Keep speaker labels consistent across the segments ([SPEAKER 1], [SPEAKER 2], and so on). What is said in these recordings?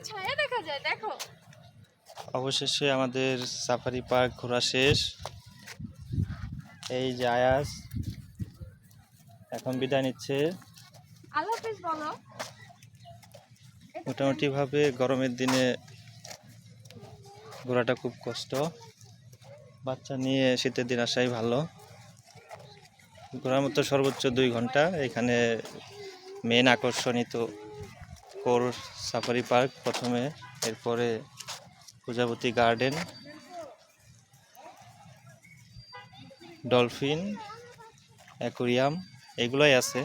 [SPEAKER 1] ছায়া দেখা যায় দেখো।
[SPEAKER 2] অবশেষে আমাদের সাফারি পার্ক ঘোরা শেষ। এই যে আয়াস এখন বিদায় নিচ্ছে।
[SPEAKER 1] আল্লাহ হাফেজ বলো।
[SPEAKER 2] মোটামুটি ভাবে গরমের দিনে ঘোরাটা খুব কষ্ট, বাচ্চা নিয়ে শীতের দিন আসাই ভালো। ঘোরার মতো সর্বোচ্চ 2 ঘন্টা। এখানে মেন আকর্ষণই তো কোর সাফারি পার্ক প্রথমে, এরপরে প্রজাপতি গার্ডেন, ডলফিন, অ্যাকোরিয়াম এগুলোই আছে।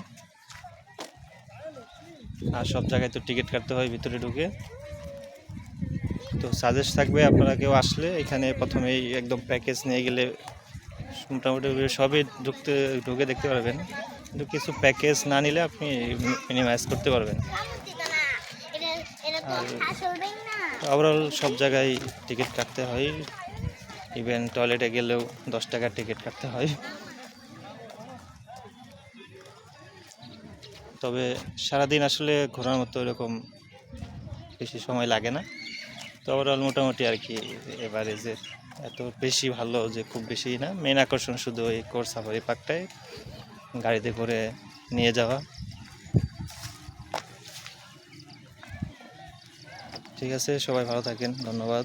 [SPEAKER 2] আর সব জায়গায় তো টিকিট কাটতে হয় ভিতরে ঢুকে। তো সাজেস্ট থাকবে আপনারা কেউ আসলে এখানে প্রথমেই একদম প্যাকেজ নিয়ে গেলে মোটামুটি সবই ঢুকে দেখতে পারবেন, কিন্তু কিছু প্যাকেজ না নিলে আপনি মিনিমাইজ করতে পারবেন। আর ওভারঅল সব জায়গায় টিকিট কাটতে হয়, ইভেন টয়লেটে গেলেও 10 টাকার টিকিট কাটতে হয়। তবে সারাদিন আসলে ঘোরার মতো এরকম বেশি সময় লাগে না। তো ওভারঅল মোটামুটি আর কি এভারেজের, এত বেশি ভালো যে খুব বেশি না। মেন আকর্ষণ শুধু এই কোর সাফারি পার্কটাই, গাড়িতে করে নিয়ে যাওয়া। ঠিক আছে, সবাই ভালো থাকেন, ধন্যবাদ।